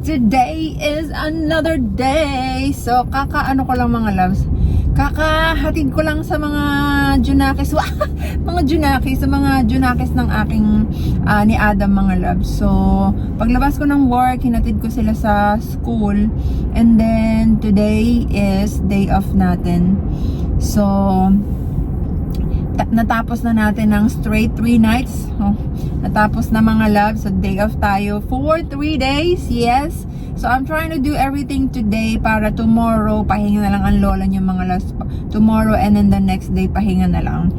today is another day. So, kakaano ko lang mga loves. Kakahatid ko lang sa mga junakis. Mga junakis, sa mga junakis ng aking ni Adam mga loves. So, paglabas ko ng work, hinatid ko sila sa school. And then, today is day off natin. So, natapos na natin ng straight 3 nights. Natapos na mga loves. So, day off tayo for 3 days. Yes. So, I'm trying to do everything today para tomorrow, pahinga na lang ang lola niyo mga loves. Tomorrow and then the next day, pahinga na lang.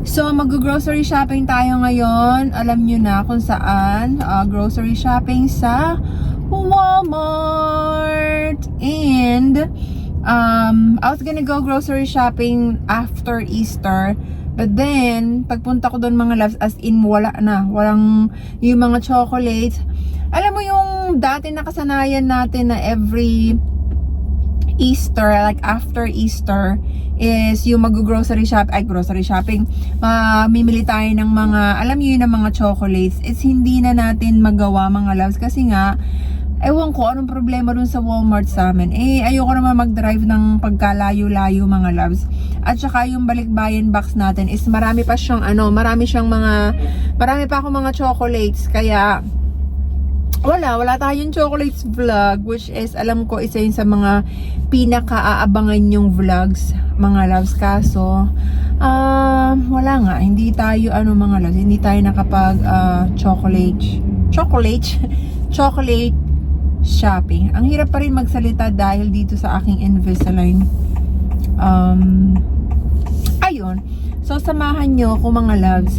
So, mag-grocery shopping tayo ngayon. Alam niyo na kung saan. Grocery shopping sa Walmart. And, I was gonna go grocery shopping after Easter. But then, pagpunta ko doon mga loves, as in wala na. Walang yung mga chocolates. Alam mo yung dati nakasanayan natin na every Easter, like after Easter, is yung grocery shopping. Mimili tayo ng mga, alam niyo yun, ng mga chocolates. It's hindi na natin magawa mga loves kasi nga, ewan ko anong problema dun sa Walmart sa amin. Ayoko naman mag-drive ng pagkalayo-layo mga loves. At saka yung balikbayan box natin is marami pa siyang marami pa akong mga chocolates. Kaya wala tayong chocolates vlog, which is alam ko isa yun sa mga pinaka-aabangan yung vlogs mga loves. Kaso wala nga, hindi tayo mga loves, hindi tayo nakapag chocolate shopping. Ang hirap pa rin magsalita dahil dito sa aking Invisalign. Ayun. So, samahan nyo ako mga loves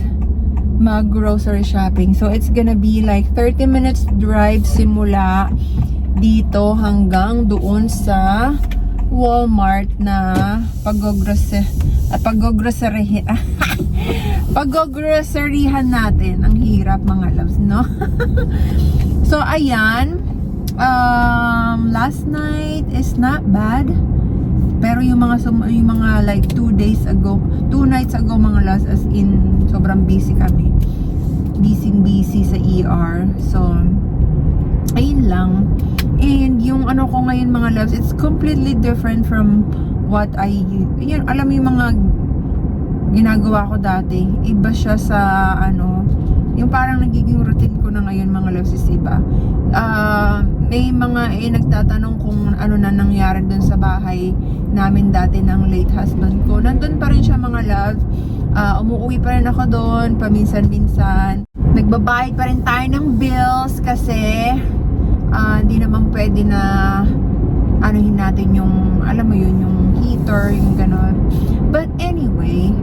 mag-grocery shopping. So, it's gonna be like 30 minutes drive simula dito hanggang doon sa Walmart na pag-groceryhan natin. Ang hirap mga loves, no? So, ayan. Last night is not bad. Pero yung mga like 2 nights ago mga loves, as in sobrang busy kami. Busy sa ER. So, ayun lang. And yung ko ngayon mga loves, it's completely different from what yun, alam mo yung mga ginagawa ko dati. Iba siya sa yung parang nagiging routine ko na ngayon mga loves is iba. May mga nagtatanong kung ano na nangyari dun sa bahay namin dati ng late husband ko. Nandun pa rin siya mga loves. Umuwi pa rin ako doon paminsan-minsan. Nagbabayad pa rin tayo ng bills kasi hindi naman pwede na anuhin natin yung, alam mo yun, yung heater, yung ganon. But anyway,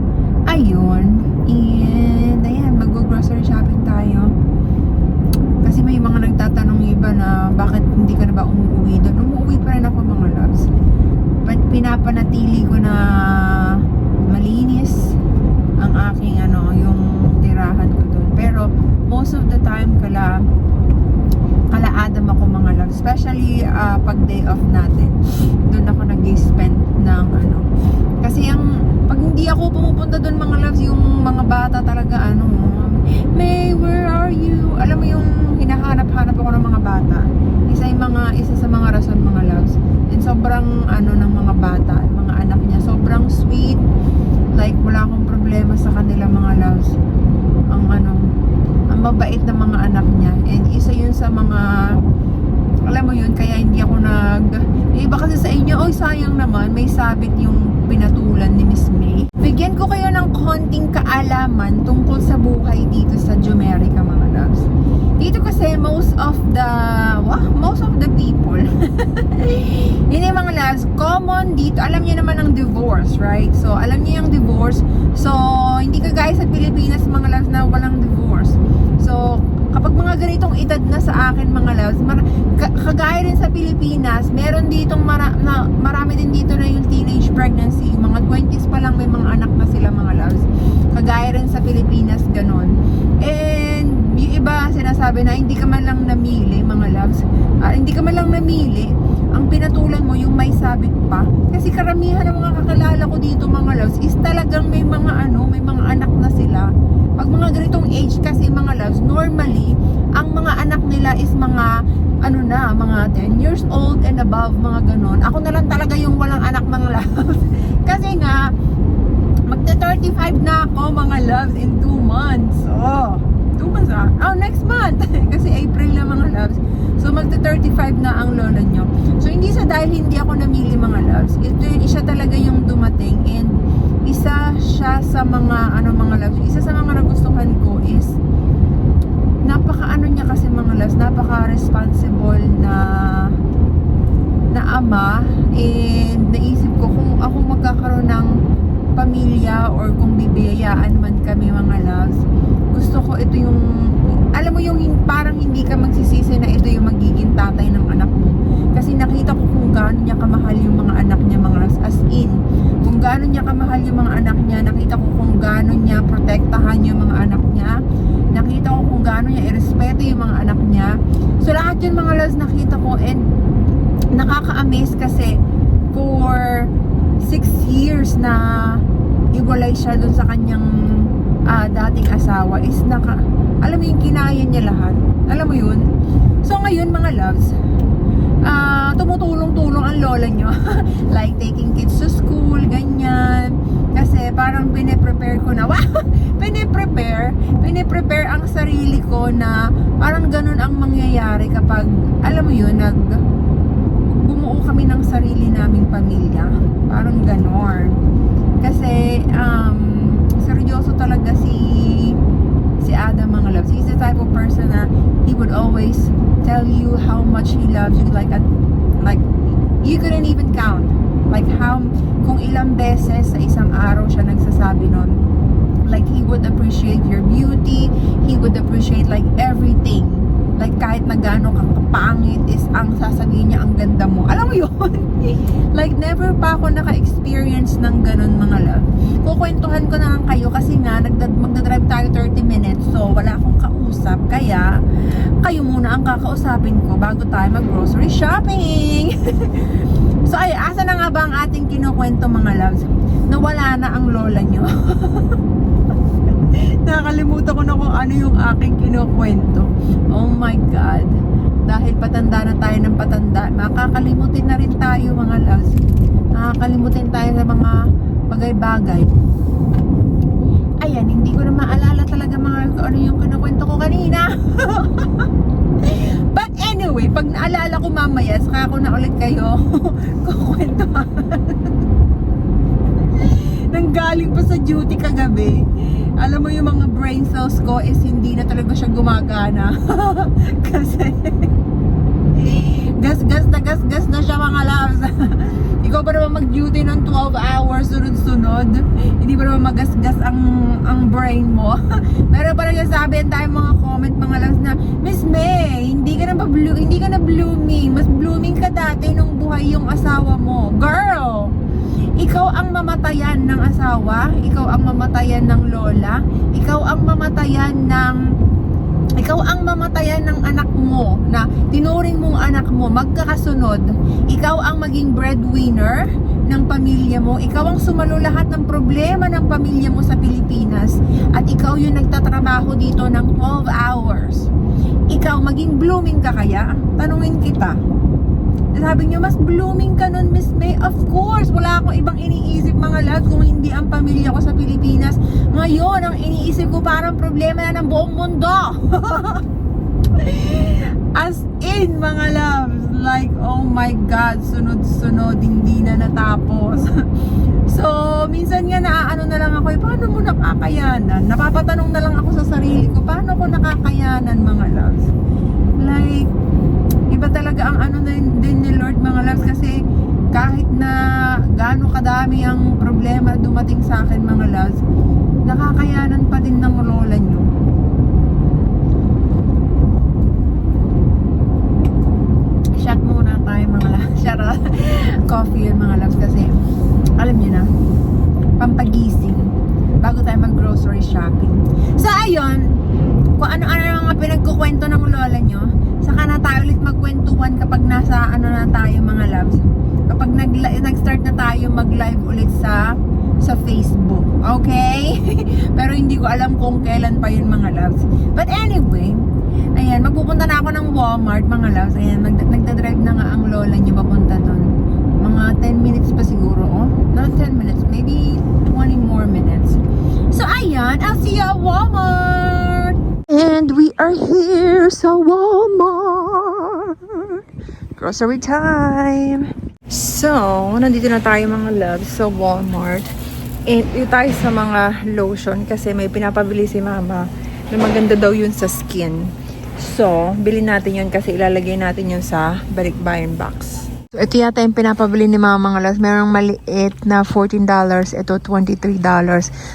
ayun. And ayan, mag-grocery shopping tayo. Kasi may mga nagtatanong iba na bakit hindi ka na ba umuwi doon. Umuwi pa rin ako mga loves. But pinapanatili ko na malinis ang aking yung tirahan ko doon. Pero most of the time kala-Adam ako mga loves. Especially pag day off natin. Doon ako nag-spend ng Kasi pag hindi ako pumupunta doon mga loves, yung mga bata talaga May, where are you? Alam mo yung hinahanap-hanap ako ng mga bata. Isa sa mga rason mga loves. And sobrang ng mga bata, mga anak niya, sobrang sweet. Like wala akong problema sa kanila mga loves. Ang mabait na mga anak niya. And isa yun sa mga, alam mo yun, kaya hindi ako iba kasi sa inyo, sayang naman, may sabit yung pinatulan ni Miss May. Bigyan ko kayo ng konting kaalaman tungkol sa buhay dito sa Jumerica mga loves. Dito kasi most of the people yun yung mga loves, common dito, alam niyo naman ang divorce, right? So, alam niyo yung divorce. So, hindi ka guys sa Pilipinas mga loves na walang divorce. So, kapag mga ganitong edad na sa akin mga loves, kagaya rin sa Pilipinas, meron ditong marami din dito na yung teenage pregnancy. Mga 20s pa lang may mga anak na sila mga loves. Kagaya rin sa Pilipinas, ganon. And yung iba sinasabi na hindi ka man lang namili mga loves. Hindi ka man lang namili. Ang pinatulan mo yung may sabit pa. Kasi karamihan ng mga kakilala ko dito mga loves is talagang may mga anak na sila. Pag mga ganitong age kasi mga loves, normally ang mga anak nila is mga ano na, mga 10 years old and above, mga ganon. Ako na lang talaga yung walang anak, mga loves. Kasi nga, magta-35 na ako, mga loves, in 2 months. Oh, 2 months next month. Kasi April na, mga loves. So, magta-35 na ang lola nyo. So, hindi sa dahil hindi ako namili, mga loves. Isa talaga yung dumating. And, isa siya sa mga, mga loves. Isa sa mga nagustuhan ko is, napaka-ano niya kasi, mga loves, napaka-responsible na ama. And, naisip ko, kung ako magkakaroon ng pamilya or kung bibiyayaan man kami, mga loves, gusto ko ito yung, alam mo yung parang hindi ka magsisisi na ito yung magiging tatay ng anak mo. Kasi nakita ko kung gaano niya kamahal yung mga anak niya, mga loves, as in, kung gaano niya kamahal yung mga anak niya. Nakita ko kung gaano niya protektahan yung mga anak niya. Nakita ko kung gaano niya irespeto yung mga anak niya. So lahat yun, mga loves, nakita ko. And nakaka-amaze kasi for 6 years na hiwalay siya dun sa kanyang dating asawa is alam mo yung kinaya niya lahat. Alam mo yun? So ngayon, mga loves, tumutulong-tulong ang lola nyo. Like taking kids to school, ganyan. Kasi parang piniprepare ko na, piniprepare ang sarili ko na parang ganun ang mangyayari kapag, alam mo yun, bumuo kami ng sarili naming pamilya. Parang ganon. Kasi, seryoso talaga si Adam, mga loves. He's the type of person na he would always tell you how much he loves you, like you couldn't even count. Like kung ilang beses sa isang araw siya nagsasabi nun. Like he would appreciate your beauty, he would appreciate like everything. Like kahit na gaano kang kapangit is ang sasabihin niya, ang ganda mo. Alam mo yun? Like never pa ako naka-experience ng ganun, mga love. Kukwentuhan ko na lang kayo kasi nga magdadrive tayo 30 minutes, so wala akong kausap. Kaya kayo muna ang kakausapin ko bago tayo mag-grocery shopping. So ay, asa na nga ba ang ating kinukwento, mga loves? Nawala na ang lola nyo. Nakakalimutan ko na kung ano yung aking kinukwento. Oh my God. Dahil patanda na tayo ng patanda, makakalimutin na rin tayo, mga loves. Nakakalimutin tayo sa mga bagay-bagay. Ayan, hindi ko na maalala talaga ano yung kinukwento ko kanina. But anyway, pag naalala ko mamaya, saka ako na ulit kayo kukwento. Nanggaling pa sa duty kagabi. Alam mo yung mga brain cells ko is hindi na talaga siya gumagana. Kasi gas na siya, mga loves. Ikaw ba naman mag-duty ng 12 hours sunod-sunod? Hindi ba naman magasgas ang brain mo? Pero parang sabi tayo mga comment, mga loves, na Miss May, hindi ka na blooming. Mas blooming ka dati nung buhay yung asawa mo. Girl! Ikaw ang mamatayan ng asawa, ikaw ang mamatayan ng lola, ikaw ang mamatayan ng anak mo, na tinuring mong anak mo, magkakasunod. Ikaw ang maging breadwinner ng pamilya mo, ikaw ang sumalo lahat ng problema ng pamilya mo sa Pilipinas, at ikaw yung nagtatrabaho dito ng 12 hours. Ikaw, maging blooming ka kaya? Tanungin kita. Sabi niyo, mas blooming ka nun, Miss May. Of course, wala akong ibang iniisip, mga loves, kung hindi ang pamilya ko sa Pilipinas. Ngayon, ang iniisip ko parang problema na ng buong mundo. As in, mga loves, like, oh my God, sunod-sunod, hindi na natapos. So, minsan nga naano na lang ako, paano mo nakakayanan? Napapatanong na lang ako sa sarili ko, paano ko nakakayanan, mga loves? Like, iba talaga ang ano din ni Lord, mga loves, kasi kahit na gaano kadami ang problema dumating sa akin, mga loves, nakakayanan pa din ng lola nyo. Shot muna tayo, mga loves. Shot coffee yun, mga loves, kasi alam nyo na, pampagising bago tayo mag grocery shopping. So ayun, kung ano-ano mga pinagkukwento ng lola nyo, saka na tayo ulit magkwentuhan kapag nasa ano na tayo, mga loves. Kapag nag-start na tayo mag-live ulit sa sa Facebook. Okay? Pero hindi ko alam kung kailan pa yun mga loves. But anyway, ayan, magpupunta na ako ng Walmart mga loves. Ayan, nagdadrive na nga ang lola niya papunta doon. Mga 10 minutes pa siguro, oh. Not 10 minutes, maybe 20 more minutes. So ayan, I'll see you at Walmart! And we are here sa Walmart! Grocery time! So, nandito na tayo mga loves sa Walmart. And ito tayo sa mga lotion kasi may pinapabili si mama na maganda daw yun sa skin. So, bilhin natin yun kasi ilalagay natin yun sa balikbayan box. So, ito yata yung pinapabili ni mama mga loves. Merong maliit na $14. Ito, $23.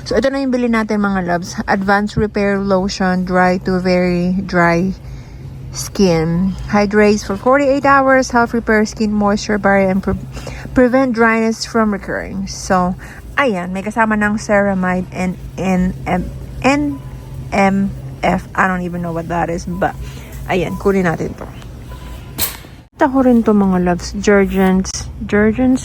So, ito na yung bilhin natin mga loves. Advanced Repair Lotion, dry to very dry skin. Hydrates for 48 hours, help repair skin moisture barrier and prevent dryness from recurring. So, ayan, may kasama ng ceramide and NMF. I don't even know what that is, but ayan, kunin natin to. Ako rin to mga loves, Jergens,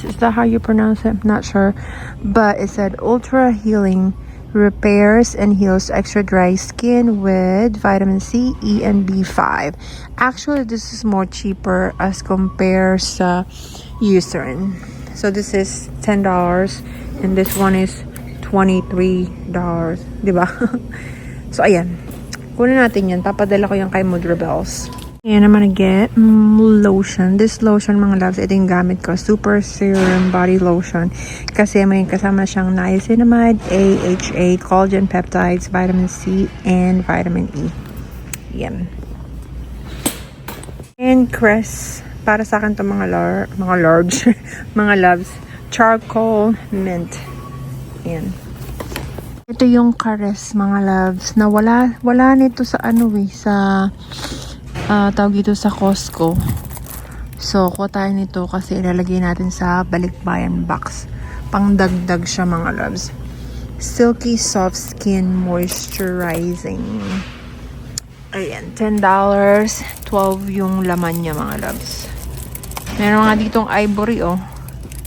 is that how you pronounce it? I'm not sure, but it said ultra healing, repairs and heals extra dry skin with vitamin C, E, and B5. Actually, this is more cheaper as compared sa Eucerin. So this is $10 and this one is $23. Diba? So ayan, kunin natin yan. Papadala ko yan kay Mudra Bells. And I'm gonna get lotion. This lotion mga loves, ito yung gamit ko. Super Serum Body Lotion. Kasi may kasama siyang niacinamide, AHA, collagen peptides, vitamin C, and vitamin E. Yan. And Crest. Para sa akin to mga large, mga loves. Charcoal Mint. Yan. Ito yung Caress mga loves na wala nito sa sa tawag ito sa Costco. So, kuha tayo nito kasi ilalagay natin sa balikbayan box. Pangdagdag siya mga loves. Silky Soft Skin Moisturizing. Ayan, $10. 12 yung laman niya mga loves. Meron nga ditong ivory oh.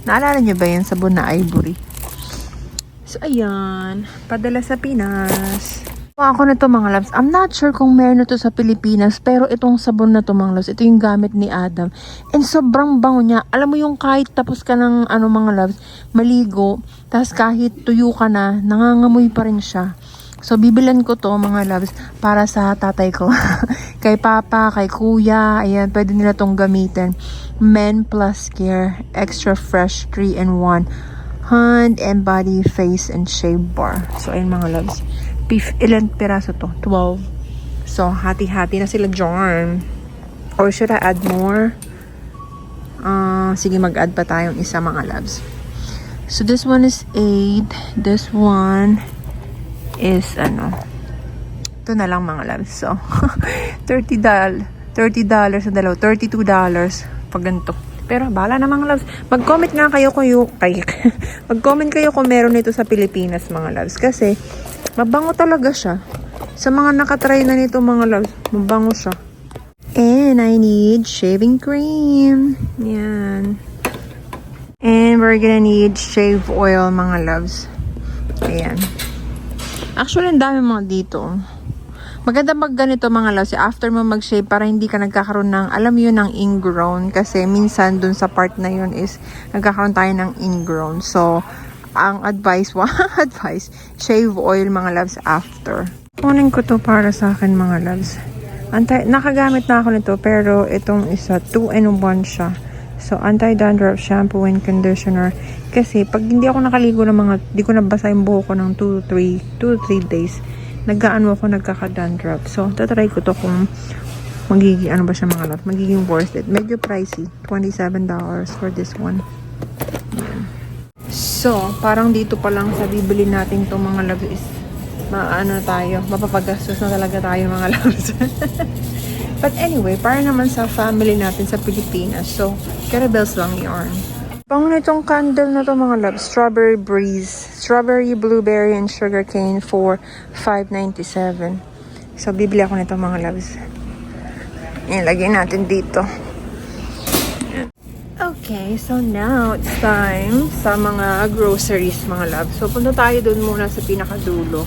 Naalala niyo ba yung sabon na ivory? So, ayan. Padala sa Pinas. Ako na to mga loves. I'm not sure kung meron na to sa Pilipinas. Pero itong sabon na to mga loves. Ito yung gamit ni Adam. And sobrang bango niya. Alam mo yung kahit tapos ka ng mga loves. Maligo. Tapos kahit tuyo ka na. Nangangamoy pa rin siya. So bibilan ko to mga loves. Para sa tatay ko. Kay papa. Kay kuya. Ayan. Pwede nila tong gamitin. Men Plus Care. Extra Fresh 3-in-1. Hand and body, face, and shave bar. So ayun mga loves. Ilan piraso to? 12. So, hati-hati na sila dyan. Or should I add more? Sige, mag-add pa tayong isa mga loves. So, this one is 8. This one is, ito na lang mga loves. So, $30 na dalaw. $32 pag ganito. Pero, bahala na mga loves. Mag-comment nga kayo mag-comment kayo kung meron nito sa Pilipinas mga loves. Kasi, mabango talaga siya. Sa mga nakatry na nito mga loves, mabango siya. And I need shaving cream. Yan. And we're gonna need shave oil mga loves. Ayan. Actually, ang dami mga dito. Maganda mag ganito mga loves. After mo mag-shave para hindi ka nagkakaroon ng, alam mo yun, ng ingrown. Kasi minsan dun sa part na yun is nagkakaroon tayo ng ingrown. So, ang advice, shave oil mga loves after. Kunin ko to para sa akin mga loves. Nakagamit na ako nito pero itong isa 2-in-1 siya. So anti-dandruff shampoo and conditioner. Kasi pag hindi ako nakaligo ng di ko nabasa yung buhok ko ng 2 to 3 days, nagkaka-dandruff. So tatry ko to kung magiging ba siya mga loves, magiging worth it. Medyo pricey, $27 for this one. Yan. So, parang dito pa lang sa bibili natin itong mga loves is mapapagastos na talaga tayo mga loves. But anyway, para naman sa family natin sa Pilipinas. So, Carabels lang yarn. Pang nitong candle na to mga loves, Strawberry Breeze. Strawberry, blueberry, and sugar cane for $5.97. So, bibili ako nito mga loves. Ilagay natin dito. Okay. Okay, so now it's time sa mga groceries, mga love. So, punta tayo dun muna sa pinakadulo.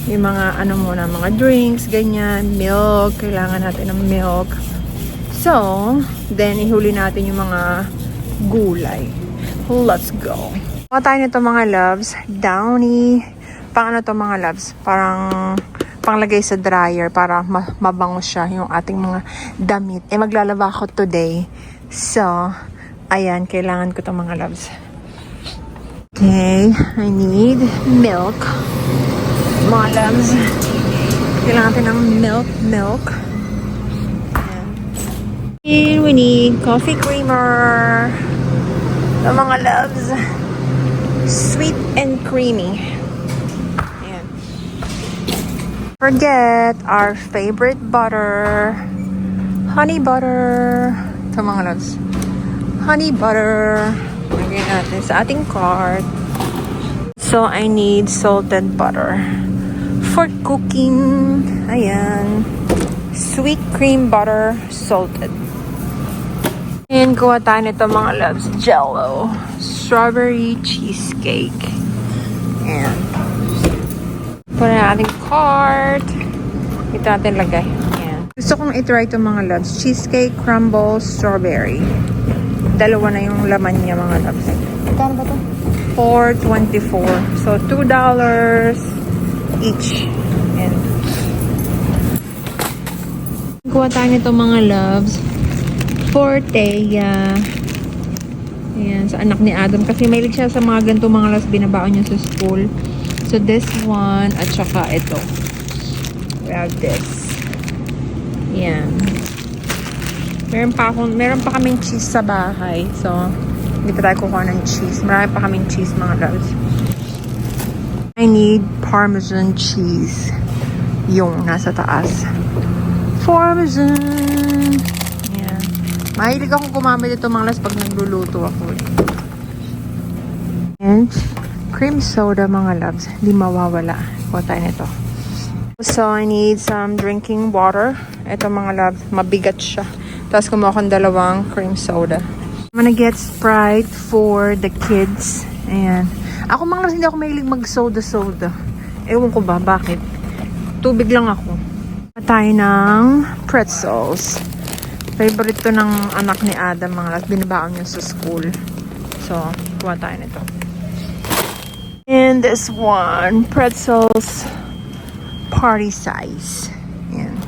Yung mga, ano muna, mga drinks, ganyan, milk. Kailangan natin ng milk. So, then, ihuli natin yung mga gulay. Let's go. Mga tayo nito, mga loves. Downy. Pang ano to, mga loves? Parang panglagay sa dryer para mabango siya yung ating mga damit. Maglalaba ako today. So, ayan, kailangan ko itong mga loves. Okay, I need milk. Mga loves. Kailangan natin ng milk. Ayan. And we need coffee creamer. Ito mga loves. Sweet and creamy. Ayan. Forget our favorite butter. Honey butter. Ito mga loves. Honey butter. Lagyan natin sa ating cart. So, I need salted butter. For cooking, ayan. Sweet cream butter, salted. And kuha tayo nito mga loves. Jello. Strawberry cheesecake. Ayan. Put na ating cart. Ito natin lagay. Ayan. Gusto kong itry itong mga loves. Cheesecake, crumble, strawberry. Dalawa na yung laman niya mga loves. Kano ba ito? $4.24. So, $2 each. Ayan. Kuha tayo nito mga loves. For Teya. Ayan, sa anak ni Adam. Kasi mahilig siya sa mga ganito mga loves binabaon niya sa school. So, this one at saka ito. We have this. Ayan. Meron pa kaming cheese sa bahay. So, hindi pa tayo kukuha ng cheese. Marami pa kaming cheese, mga loves. I need Parmesan cheese. Yung nasa taas. Parmesan. Ayan. Mahilig akong kumamit ito, mga loves, pag nagluluto ako. And cream soda, mga loves. Hindi mawawala. Kuha tayo nito. So, I need some drinking water. Ito, mga loves. Mabigat siya. Tapos kumuha akong dalawang cream soda. I'm gonna get Sprite for the kids. Ayan. Ako mga hindi ako mahilig mag-soda-soda. Ewan ko ba, bakit? Tubig lang ako. Tayo ng pretzels. Favorite to ng anak ni Adam, mga las. Binabaon niya sa school. So, kuha tayo nito. And this one, pretzels party size. Ayan.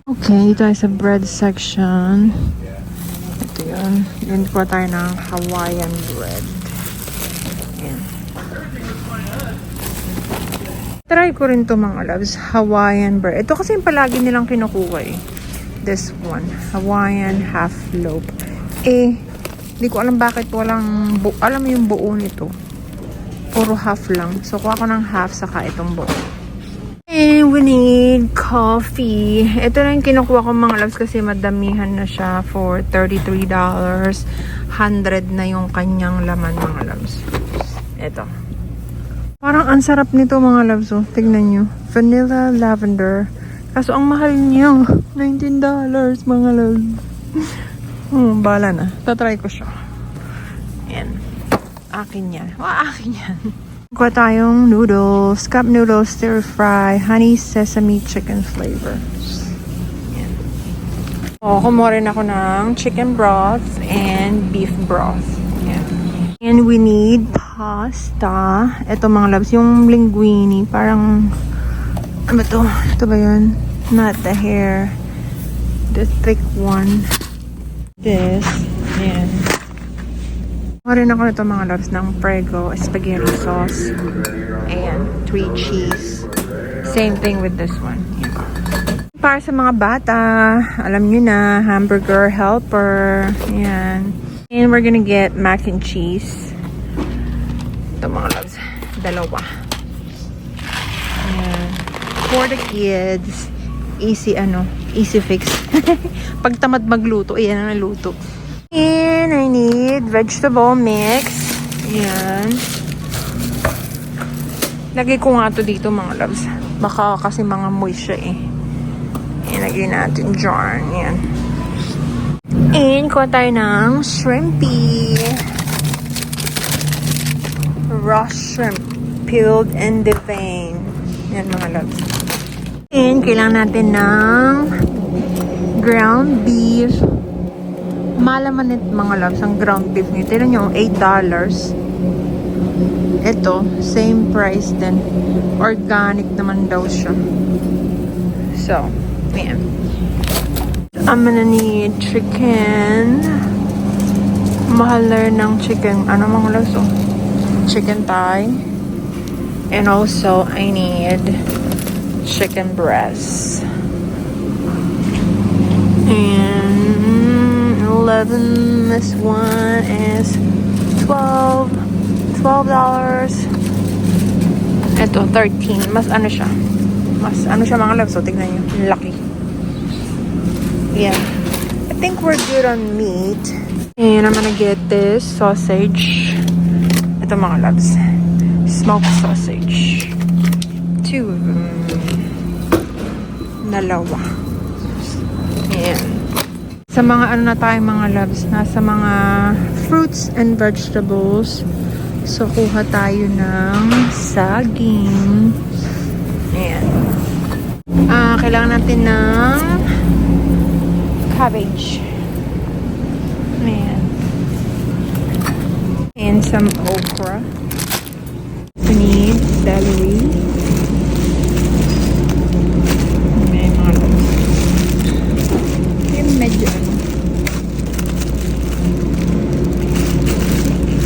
Okay, tayo sa bread section. Ito yun. Yun po tayo ng Hawaiian bread. Ayan. Try ko rin to mga loves. Hawaiian bread. Ito kasi yung palagi nilang kinukuha eh. This one. Hawaiian half loaf. Hindi ko alam bakit walang alam mo yung buo nito. Puro half lang. So, kuha ko ng half saka itong buo. And we need coffee. Ito na yung kinukuha ko mga loves kasi madamihan na siya for $33. 100 na yung kanyang laman mga loves. Ito. Parang ang sarap nito mga loves. Oh. Tignan nyo. Vanilla lavender. Kaso ang mahal niya. $19 mga loves. Bala na. Tatry ko siya. Ayan. Akin yan. Akin yan. Kuha tayong noodles. Cup noodles, stir fry, honey sesame chicken flavor. Yan. Kumuha rin ako ng chicken broth and beef broth. Yan. And we need pasta. Ito mga loves, yung linguine. Parang, ano ba ito? Ito ba yun? Not the hair. The thick one. This. Yan. Kuha rin ako nito mga loves ng Prego spaghetti sauce. Ayan, 3 cheese. Same thing with this one. Ayan. Para sa mga bata, alam nyo na, hamburger helper. Ayan. And we're gonna get mac and cheese. Ito mga loves, dalawa. Ayan. For the kids, easy fix. Pag tamad magluto, ayan ang luto. And I need vegetable mix. Ayan. Lagay ko nga to dito mga loves. Baka kasi mga moist siya eh. Ayan, lagay natin jar. Ayan. And kuha tayo ng shrimpy. Raw shrimp. Peeled and deveined. Yan mga loves. And kailangan natin ng ground beef. Malaman ito mga loves, ang ground beef nyo. Tignan nyo, $8. Ito, same price din. Organic naman daw siya. So, ayan. I'm gonna need chicken. Mahal na rin ng chicken. Ano mga loves? Oh. Chicken thigh. And also, I need chicken breast. And 11, this one is $12. Ito, 13. Mas ano siya? Mas ano siya mga loves? So, tignan nyo. Laki. Yeah. I think we're good on meat. And I'm gonna get this sausage. Ito mga loves. Smoked sausage. 2 of them. Dalawa. Ayan. Sa mga ano na tayo mga loves, nasa mga fruits and vegetables. So, kuha tayo ng saging. Ayan. Kailangan natin ng cabbage. Ayan. And some okra. We need celery. May mga loves. Yung medyo ano.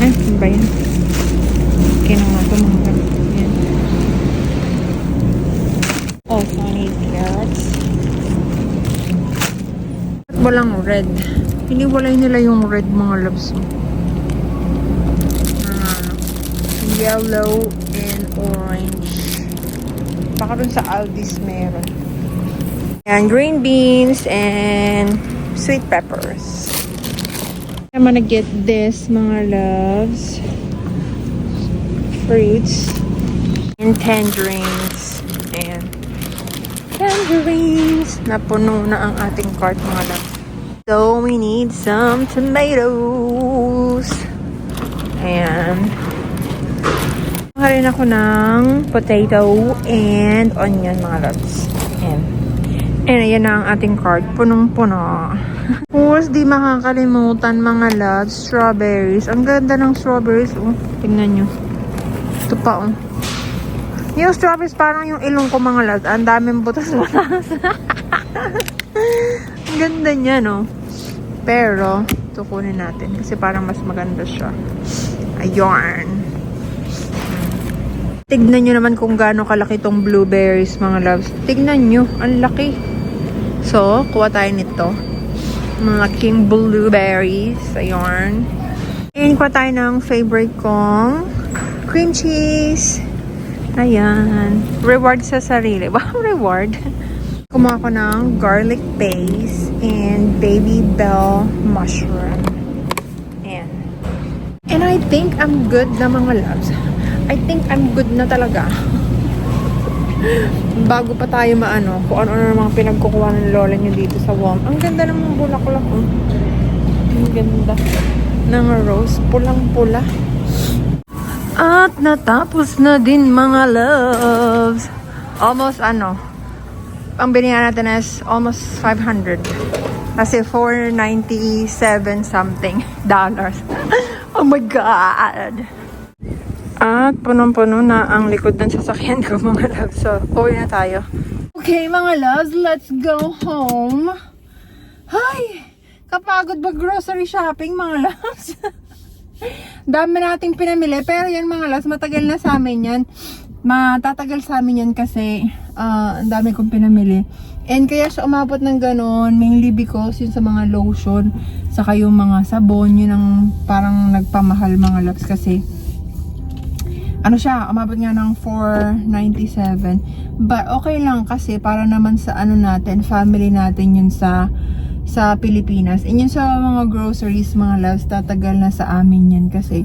Ano ba yan? Okay na nga ito mga loves. Ayan. Also need carrots. At walang red. Hiniwalay nila yung red mga loves. Yellow and orange. Baka dun sa Aldi's meron. And green beans and sweet peppers. I'm gonna get this mga loves. Fruits and tangerines. And tangerines. Napuno na ang ating cart mga loves. So we need some tomatoes. And rin ako ng potato and onion mga loves. And ayan na ang ating cart. Punong-puno. Tapos di makakalimutan mga loves, strawberries. Ang ganda ng strawberries. Oh, tingnan nyo. Ito pa oh. Yung strawberries parang yung ilong ko mga loves. Ang daming butas-butas. Ang ganda niya no. Pero ito kunin natin kasi parang mas maganda siya. Ayun. Tignan nyo naman kung gaano kalaki tong blueberries mga loves. Tignan nyo, ang laki. So, kuha tayo nito. Malaking blueberries. Ayun. And kuha tayo ng favorite kong cream cheese. Ayan. Reward sa sarili. Wow, reward. Kumuha ko ng garlic paste and baby bell mushroom. Ayan. And I think I'm good na mga loves. I think I'm good na talaga. Bago pa tayo maano, kung ano-ano mga pinagkukuha ng lola nyo dito sa WOM. Ang ganda ng mga bulaklak. Oh. Ang ganda ng rose. Pulang-pula. At natapos na din mga loves. Almost ano, ang binigyan natin is almost 500. Kasi 497 something dollars. Oh my God! At punong-puno na ang likod ng sasakyan ko mga loves. So, uwi na tayo. Okay mga loves, let's go home. Hay! Kapagod ba grocery shopping mga loves? Dami nating pinamili. Pero yan mga loves, matagal na sa amin yan. Matatagal sa amin yan kasi ang dami kong pinamili. And kaya siya umabot ng ganon, mainly because yun sa mga lotion, saka yung mga sabon, yun ang parang nagpamahal mga loves kasi ano siya, umabot nga ng $497. But okay lang kasi para naman sa ano natin, family natin yun sa Pilipinas. And yun sa mga groceries, mga loves, tatagal na sa amin yan kasi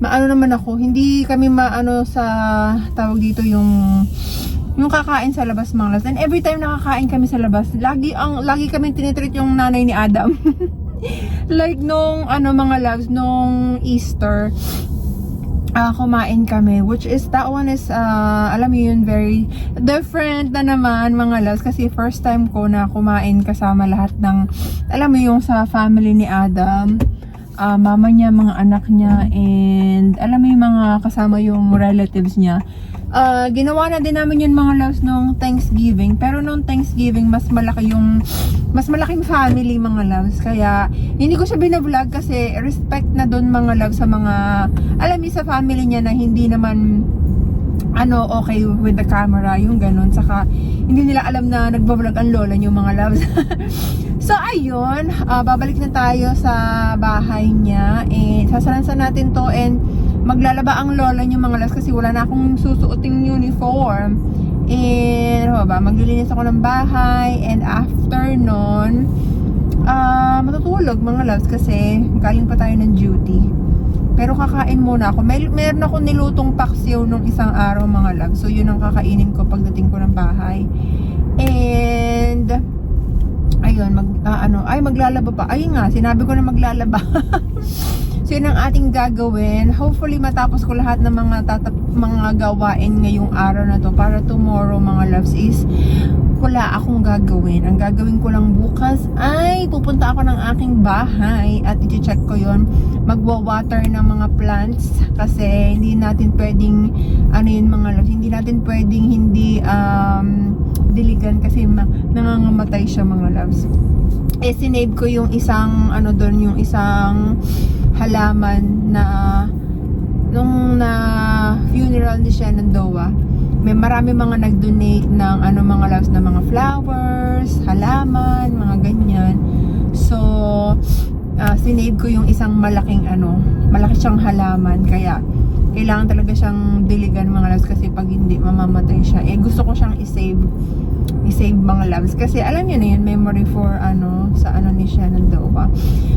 maano naman ako, hindi kami maano sa tawag dito yung yung kakain sa labas mga loves. And every time nakakain kami sa labas, lagi kami tinitreat yung nanay ni Adam. Like nung mga loves, nung Easter, kumain kami, which is that one is alam mo yun, very different na naman mga loves, kasi first time ko na kumain kasama lahat ng, alam mo yung sa family ni Adam, mama niya, mga anak niya, and alam mo yung mga kasama yung relatives niya. Ginawa na din namin yun mga loves nung Thanksgiving, pero nung Thanksgiving mas malaking family mga loves, kaya hindi ko siya binablog kasi respect na dun mga loves sa mga, alam mo sa family niya na hindi naman okay with the camera, yung ganun, saka hindi nila alam na nagbablog ang lola niyo mga loves. So ayun, babalik na tayo sa bahay niya, and sasalansan natin to, and maglalaba ang lola niyo mga loves kasi wala na akong susuoting uniform. And maglilinis ako ng bahay, and after nun matutulog mga loves kasi galing pa tayo ng duty. Pero kakain muna ako. Meron ako nilutong paksiw nung isang araw mga loves, so yun ang kakainin ko pagdating ko ng bahay. And ayun, maglalaba pa. Ayun nga, sinabi ko na maglalaba. So yun ang ating gagawin. Hopefully matapos ko lahat ng mga gawain ngayong araw na to, para tomorrow mga loves is wala akong gagawin. Ang gagawin ko lang bukas ay pupunta ako ng aking bahay at i-check ko yon, magwa-water ng mga plants, kasi hindi natin pwedeng yun mga loves, hindi natin pwedeng hindi diligan kasi nangangamatay siya mga loves. Sinave ko yung isang doon, yung isang halaman na nung na funeral ni Shenandoah, may marami mga nag-donate ng mga loves, na mga flowers, halaman, mga ganyan. So sinave ko yung isang malaki siyang halaman, kaya kailangan talaga siyang diligan mga loves, kasi pag hindi mamamatay siya. Gusto ko siyang i-save mga loves, kasi alam niyo na yun, memory for sa ni Shenandoah.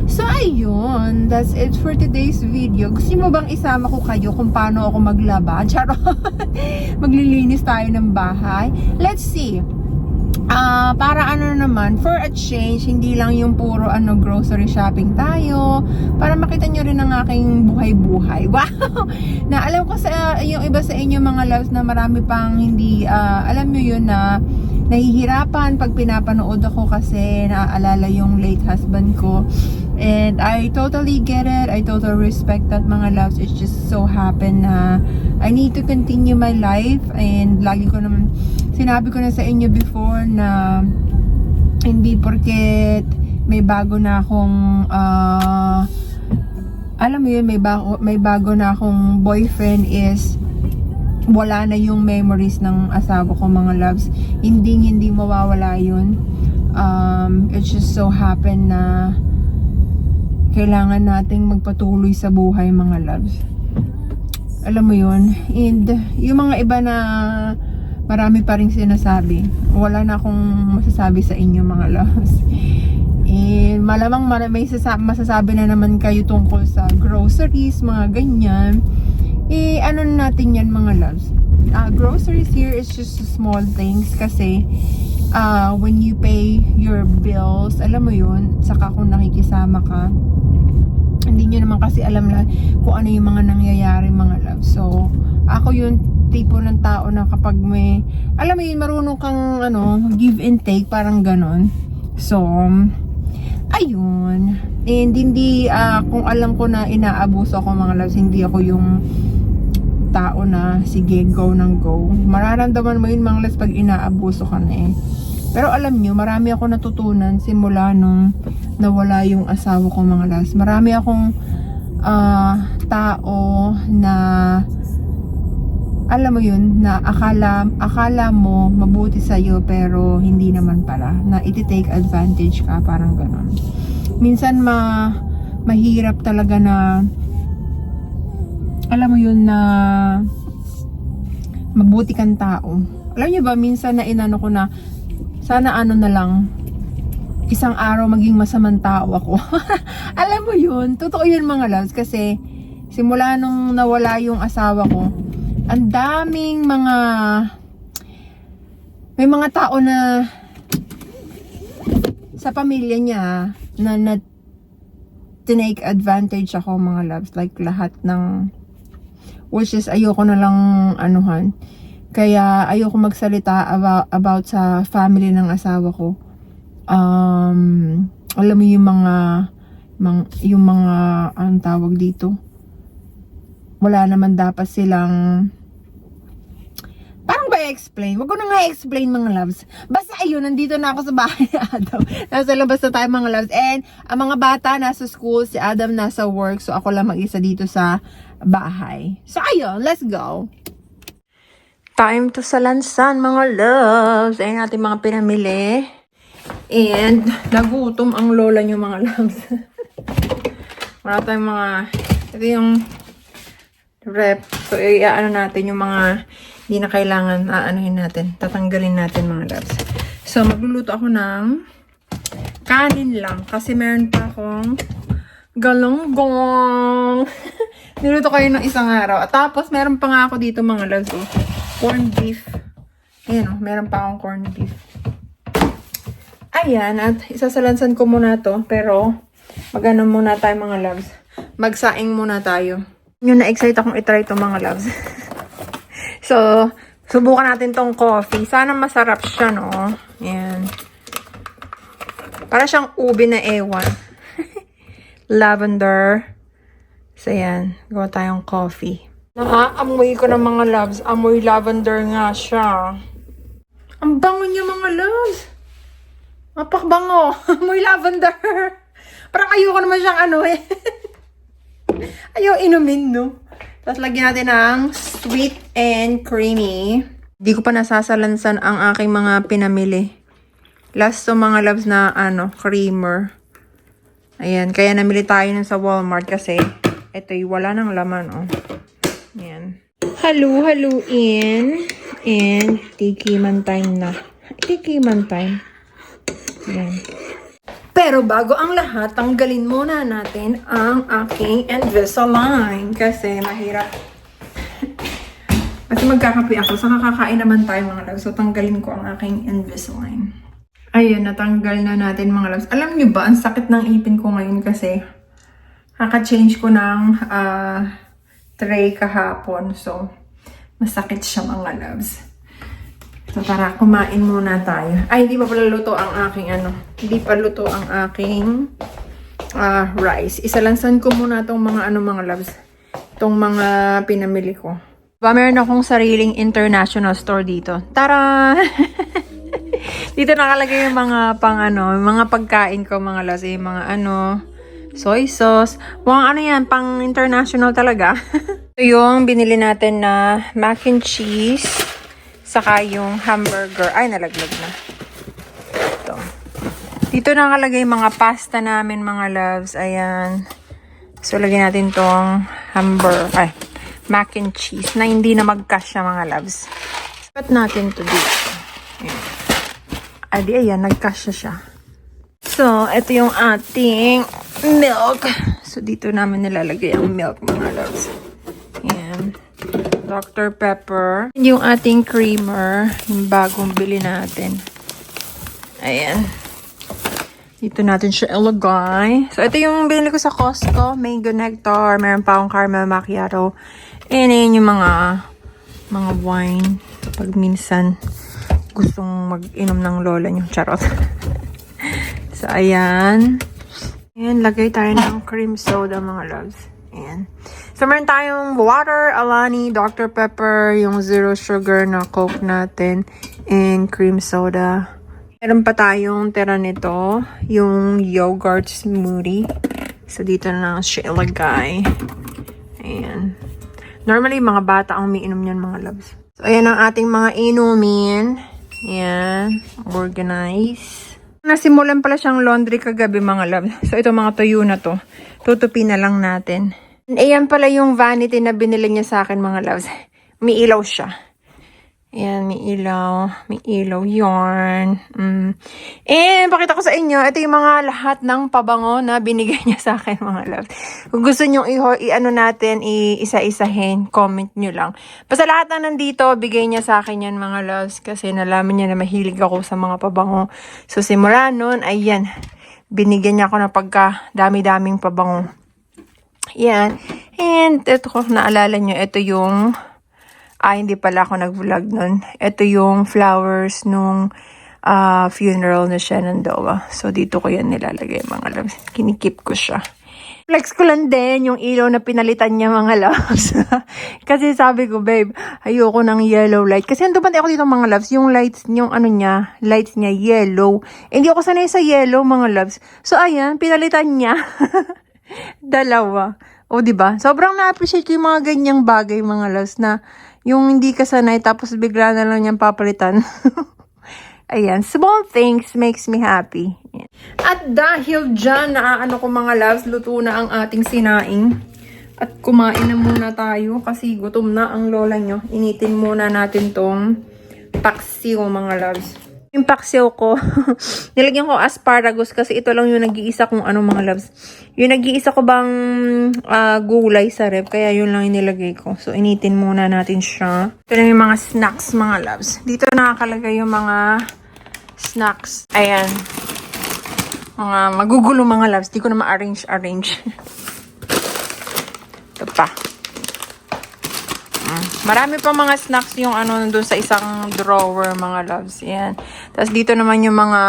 So ayun, that's it for today's video. Gusto mo bang isama ko kayo kung paano ako maglaba? Charot. Maglilinis tayo ng bahay. Let's see. Para naman, for a change, hindi lang yung puro grocery shopping tayo, para makita nyo rin ang aking buhay-buhay. Wow! Na alam ko sa yung iba sa inyo mga loves na marami pang hindi, alam nyo yun, na nahihirapan pag pinapanood ako kasi naaalala yung late husband ko. And I totally get it. I totally respect that mga loves. It's just so happen na I need to continue my life, and lagi ko naman sinabi ko na sa inyo before na hindi porket may bago na akong alam mo yun, may bago na akong boyfriend is wala na yung memories ng asawa ko mga loves. Hindi mawawala yun. It just so happen na kailangan nating magpatuloy sa buhay mga loves. Alam mo yun. And yung mga iba na marami pa rin sinasabi, wala na akong masasabi sa inyo mga loves. And malamang may masasabi na naman kayo tungkol sa groceries, mga ganyan. Natin yan mga loves. Groceries here is just small things, kasi when you pay your bills, alam mo yun, saka kung nakikisama ka, hindi nyo naman kasi alam na kung ano yung mga nangyayari mga loves. So ako yung tipo ng tao na kapag may, alam mo yun, marunong kang give and take, parang ganon. So ayun. And hindi kung alam ko na inaabuso ako mga loves, hindi ako yung tao na sige go ng go. Mararamdaman mo yun mga loves pag inaabuso ka na Pero alam nyo, marami ako natutunan simula nung nawala yung asawa ko mga loves. Marami akong tao na alam mo yun, na akala mo mabuti sa'yo pero hindi naman pala, na iti-take advantage ka, parang ganon. Minsan mahirap talaga na alam mo yun, na mabuti kang tao. Alam nyo ba, minsan na inano ko na sana na lang isang araw maging masamang tao ako. Alam mo yun, totoo yun mga loves, kasi simula nung nawala yung asawa ko, ang daming mga may mga tao na sa pamilya niya na tinake advantage ako mga loves. Like lahat ng, which is ayoko na lang anuhan. Kaya ayoko magsalita about sa family ng asawa ko. Alam mo yung mga anong tawag dito, wala naman dapat silang, parang ba i-explain? Wag ko na nga i-explain mga loves. Basta ayun, nandito na ako sa bahay ni Adam. Nasa labas na tayo mga loves. And ang mga bata nasa school, si Adam nasa work. So ako lang mag-isa dito sa bahay. So ayun, let's go. Time to salansan mga loves. Ayun natin mga pinamili. And nagutom ang lola nyo mga loves. Wala tayong mga, ito yung rep. So iaano natin yung mga hindi na kailangan, aanuhin natin. Tatanggalin natin mga loves. So, magluluto ako ng kanin lang. Kasi meron pa akong galonggong. Niluto kayo ng isang araw. At tapos, meron pa nga ako dito mga loves. Oh. Corned beef. Ayan oh, meron pa akong corned beef. Ayan, at isasalansan ko muna to. Pero, magano muna tayo mga loves. Magsaing muna tayo. Yun, na-excite akong itry ito mga loves. So, subukan natin tong coffee. Sana masarap siya, no? Ayan. Para siyang ube na ewan. Lavender. So, ayan. Gawa tayong coffee. Nakaamoy ko ng mga loves. Amoy lavender nga siya. Ang bango niya mga loves. Mapakbango. Amoy lavender. Parang ayoko naman siyang ano eh. Ayaw inumin, no? Tapos lagyan natin ng sweet and creamy. Hindi ko pa nasasalansan ang aking mga pinamili. Last to mga loves na creamer. Ayan, kaya namili tayo nun sa Walmart kasi ito'y wala nang laman, oh. Ayan. Halu-haluin. And tikiman time na. Tikiman time. Ayan. Pero bago ang lahat, tanggalin muna natin ang aking Invisalign. Kasi mahirap. Kasi magkakape ako. So kakakain naman tayo mga loves. So tanggalin ko ang aking Invisalign. Ayun, natanggal na natin mga loves. Alam nyo ba, ang sakit ng ipin ko ngayon kasi kaka-change ko ng tray kahapon. So masakit siya mga loves. So, tara, kumain muna tayo. Ay, hindi pa pala luto ang aking Hindi pa luto ang aking rice. Isalansan ko muna itong mga mga loves. Itong mga pinamili ko. Meron akong sariling international store dito. Tara! Dito nakalagay yung mga mga pagkain ko mga loves. Yung mga soy sauce. Mga yan, pang international talaga. Ito yung binili natin na mac and cheese. Saka yung hamburger. Ay, nalaglag na. Ito. Dito nakalagay mga pasta namin, mga loves. Ayan. So, lagyan natin tong mac and cheese na hindi na magkasya, mga loves. Pat natin to dito. Ayan. Adi, ayan. Nagkasya siya. So, ito yung ating milk. So, dito namin nilalagay ang milk, mga loves. Ayan. Dr. Pepper. Yung ating creamer. Yung bagong bili natin. Ayan. Dito natin siya ilagay. So, ito yung binili ko sa Costco. Mango nectar. Meron pa akong caramel macchiato. And ayan yung mga wine. Pag minsan gustong mag-inom ng lola nyo. Charot. So, ayan. Ayan, lagay tayo ng cream soda, mga loves. Ayan. So, meron tayong water, Alani, Dr. Pepper, yung zero sugar na Coke natin, and cream soda. Meron pa tayong tira nito, yung yogurt smoothie. So, dito na lang siya ilagay. Ayan. Normally, mga bata ang umiinom yan, mga loves. So, ayan ang ating mga inumin. Ayan. Organize. Nasimulan pala siyang laundry kagabi, mga loves. So, ito mga tuyo na to. Tutupin na lang natin. Ayan pala yung vanity na binili niya sa akin, mga loves. Umiilaw siya. Ayan, may ilaw. May ilaw yarn. And, pakita ko sa inyo, ito yung mga lahat ng pabango na binigay niya sa akin, mga loves. Kung gusto nyo i-ano natin, isa-isahin, comment nyo lang. Basta lahat na nandito, bigay niya sa akin yan, mga loves. Kasi nalaman niya na mahilig ako sa mga pabango. So, simula nun, ayan, binigyan niya ako ng dami-daming pabango. Yan. And, ito ko, naalala nyo, ito yung... hindi pala ako nag-vlog nun. Ito yung flowers nung funeral na Shenandoah. So, dito ko yan nilalagay, mga loves. Kinikip ko siya. Flex ko lang din yung ilaw na pinalitan niya, mga loves. Kasi sabi ko, babe, ayoko ng yellow light. Kasi ando pati ako dito, mga loves, yung lights, yung ano niya, lights niya, yellow. Hindi ako sanay sa yellow, mga loves. So, ayan, pinalitan niya. Dalawa. O, diba? Sobrang na-appreciate ko yung mga ganyang bagay, mga loves, na yung hindi ka sanay, tapos bigla na lang niyang papalitan. Ayan, small things makes me happy. Ayan. At dahil dyan, naano ko, mga loves, luto na ang ating sinaing. At kumain na muna tayo kasi gutom na ang lola nyo. Initin muna natin tong paksiw, mga loves. Yung paksiw ko, nilagyan ko asparagus kasi ito lang yung nag-iisa kong ano, mga loves. Yung nag-iisa ko bang gulay sa rep, kaya yun lang inilagay ko. So, initin muna natin siya. Ito na yung mga snacks, mga loves. Dito nakakalagay yung mga snacks. Ayan. Mga magugulo, mga loves. Di ko na ma-arrange. Ito pa. Marami pa mga snacks yung ano nandun sa isang drawer, mga loves. Ayan. Tapos dito naman yung mga,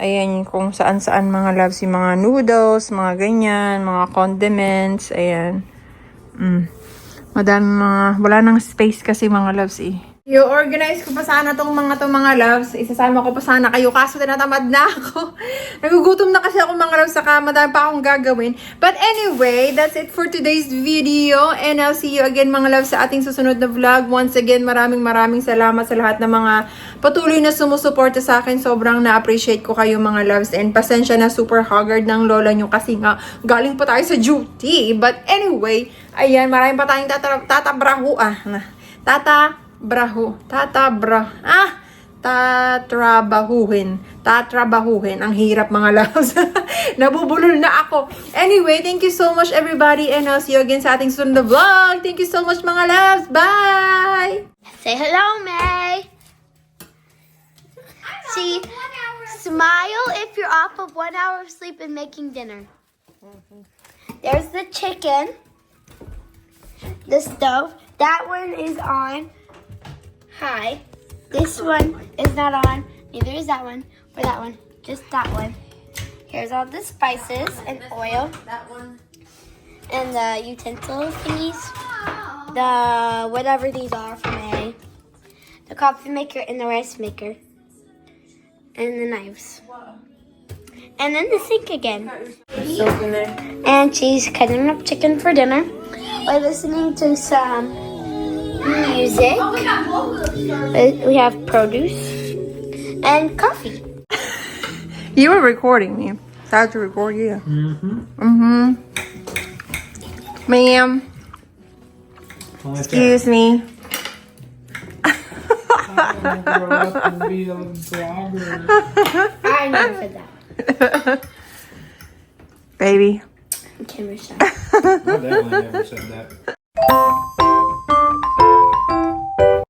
ayan, kung saan-saan, mga loves, yung mga noodles, mga ganyan, mga condiments, ayan. Madami wala nang space kasi, mga loves eh. I-organize ko pa sana tong mga loves. Isasama ko pa sana kayo kaso tinatamad na ako. Nagugutom na kasi ako, mga loves, saka madami pa akong gagawin. But anyway, that's it for today's video. And I'll see you again, mga loves, sa ating susunod na vlog. Once again, maraming salamat sa lahat ng mga patuloy na sumusuporta sa akin. Sobrang na-appreciate ko kayo, mga loves. And pasensya na super haggard ng lola nyo kasi nga galing pa tayo sa duty. But anyway, ayan, maraming pa tayong tatrabahuhin. Ang hirap, mga loves. Nabubulol na ako. Anyway, thank you so much, everybody, and I'll see you again sa ating sunod na vlog. Thank you so much, mga loves. Bye! Say hello, May. See, smile if you're off of 1 hour of sleep and making dinner. There's the chicken, the stove. That one is on high. This one is not on. Neither is that one or that one. Just that one. Here's all the spices and oil. That one. And the utensil thingies. The whatever these are for May. The coffee maker and the rice maker. And the knives. And then the sink again. And she's cutting up chicken for dinner. We're listening to some music. We have produce and coffee. You were recording me. So I had to record you. Ma'am. Excuse me. Grow up and be a blogger. I never said that. Baby. Camera shot. I definitely never said that.